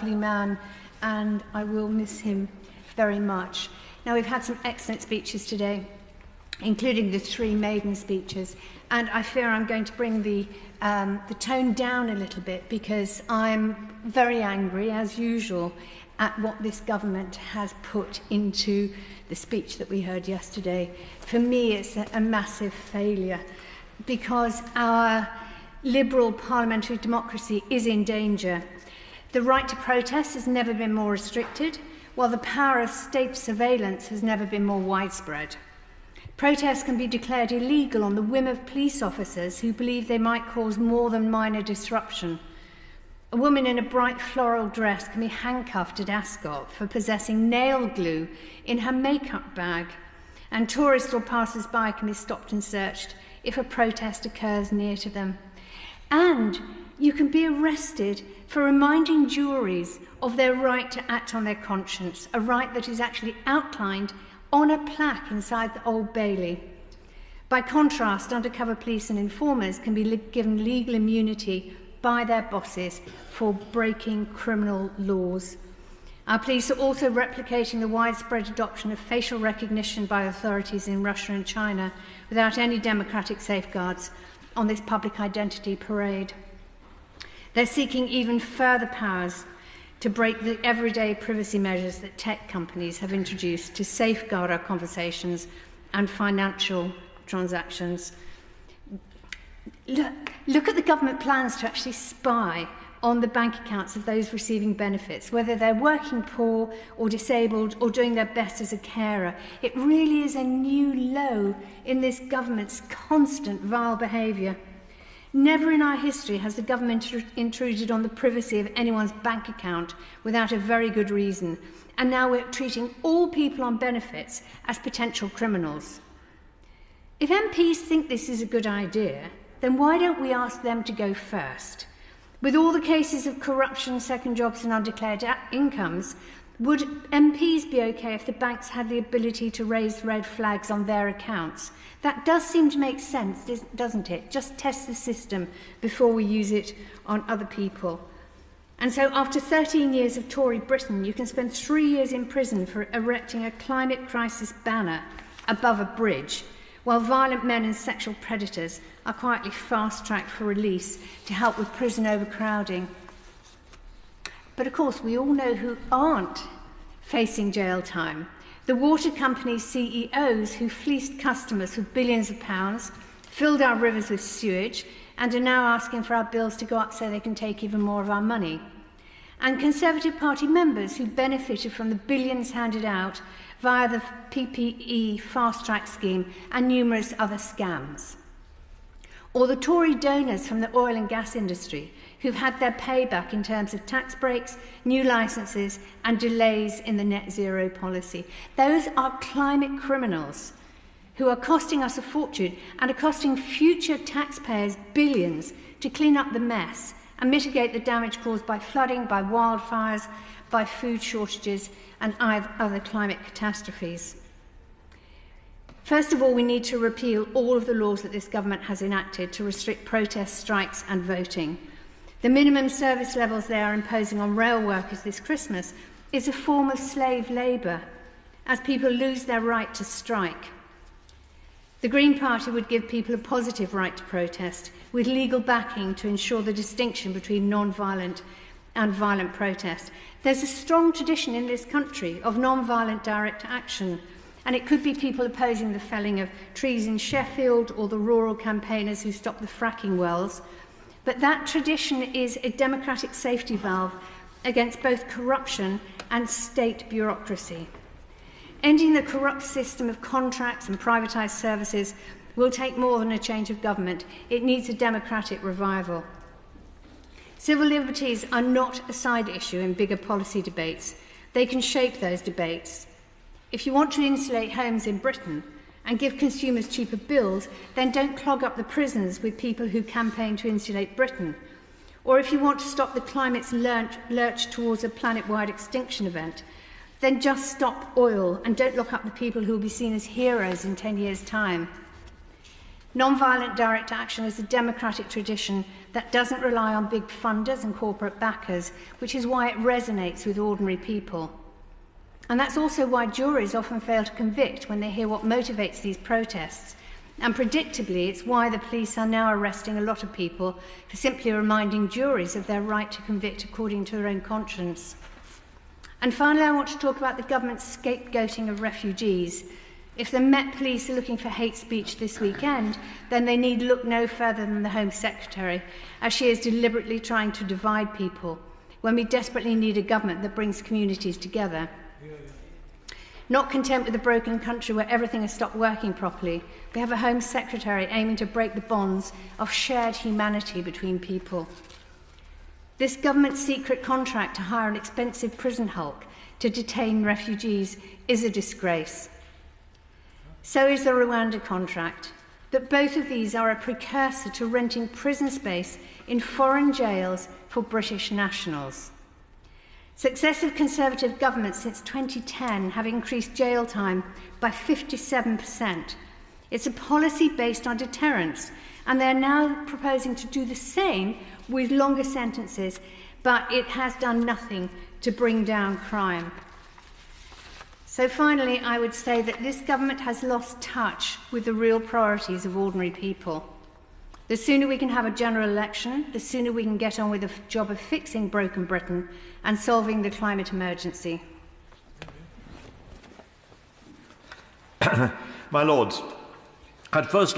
lovely man, and I will miss him very much. Now, we've had some excellent speeches today, including the 3 maiden speeches, and I fear I'm going to bring the tone down a little bit because I'm very angry, as usual, at what this government has put into the speech that we heard yesterday. For me, it's a massive failure because our liberal parliamentary democracy is in danger. The right to protest has never been more restricted, while the power of state surveillance has never been more widespread. Protests can be declared illegal on the whim of police officers who believe they might cause more than minor disruption. A woman in a bright floral dress can be handcuffed at Ascot for possessing nail glue in her makeup bag, and tourists or passers-by can be stopped and searched if a protest occurs near to them. And you can be arrested for reminding juries of their right to act on their conscience, a right that is actually outlined on a plaque inside the Old Bailey. By contrast, undercover police and informers can be given legal immunity by their bosses for breaking criminal laws. Our police are also replicating the widespread adoption of facial recognition by authorities in Russia and China without any democratic safeguards on this public identity parade. They're seeking even further powers to break the everyday privacy measures that tech companies have introduced to safeguard our conversations and financial transactions. Look at the government plans to actually spy on the bank accounts of those receiving benefits, whether they're working poor or disabled or doing their best as a carer. It really is a new low in this government's constant vile behaviour. Never in our history has the government intruded on the privacy of anyone's bank account without a very good reason, and now we're treating all people on benefits as potential criminals. If MPs think this is a good idea, then why don't we ask them to go first? With all the cases of corruption, second jobs and undeclared incomes, would MPs be okay if the banks had the ability to raise red flags on their accounts? That does seem to make sense, doesn't it? Just test the system before we use it on other people. And so after 13 years of Tory Britain, you can spend 3 years in prison for erecting a climate crisis banner above a bridge, while violent men and sexual predators are quietly fast-tracked for release to help with prison overcrowding. But of course, we all know who aren't facing jail time. The water company's CEOs who fleeced customers for billions of pounds, filled our rivers with sewage, and are now asking for our bills to go up so they can take even more of our money. And Conservative Party members who benefited from the billions handed out via the PPE fast-track scheme and numerous other scams. Or the Tory donors from the oil and gas industry who've had their payback in terms of tax breaks, new licences and delays in the net zero policy. Those are climate criminals who are costing us a fortune and are costing future taxpayers billions to clean up the mess and mitigate the damage caused by flooding, by wildfires, by food shortages and other climate catastrophes. First of all, we need to repeal all of the laws that this government has enacted to restrict protests, strikes and voting. The minimum service levels they are imposing on rail workers this Christmas is a form of slave labour, as people lose their right to strike. The Green Party would give people a positive right to protest, with legal backing to ensure the distinction between non-violent and violent protest. There's a strong tradition in this country of non-violent direct action, and it could be people opposing the felling of trees in Sheffield or the rural campaigners who stopped the fracking wells. But that tradition is a democratic safety valve against both corruption and state bureaucracy. Ending the corrupt system of contracts and privatised services will take more than a change of government. It needs a democratic revival. Civil liberties are not a side issue in bigger policy debates. They can shape those debates. If you want to insulate homes in Britain and give consumers cheaper bills, then don't clog up the prisons with people who campaign to insulate Britain. Or if you want to stop the climate's lurch towards a planet-wide extinction event, then just stop oil and don't lock up the people who will be seen as heroes in 10 years' time. Non-violent direct action is a democratic tradition that doesn't rely on big funders and corporate backers, which is why it resonates with ordinary people. And that's also why juries often fail to convict when they hear what motivates these protests. And predictably, it's why the police are now arresting a lot of people for simply reminding juries of their right to convict according to their own conscience. And finally, I want to talk about the government's scapegoating of refugees. If the Met Police are looking for hate speech this weekend, then they need look no further than the Home Secretary, as she is deliberately trying to divide people, when we desperately need a government that brings communities together. Not content with a broken country where everything has stopped working properly, we have a Home Secretary aiming to break the bonds of shared humanity between people. This government's secret contract to hire an expensive prison hulk to detain refugees is a disgrace. So is the Rwanda contract, but both of these are a precursor to renting prison space in foreign jails for British nationals. Successive Conservative governments since 2010 have increased jail time by 57%. It's a policy based on deterrence, and they're now proposing to do the same with longer sentences, but it has done nothing to bring down crime. So finally, I would say that this government has lost touch with the real priorities of ordinary people. The sooner we can have a general election, the sooner we can get on with the job of fixing broken Britain and solving the climate emergency. My Lords, I'd first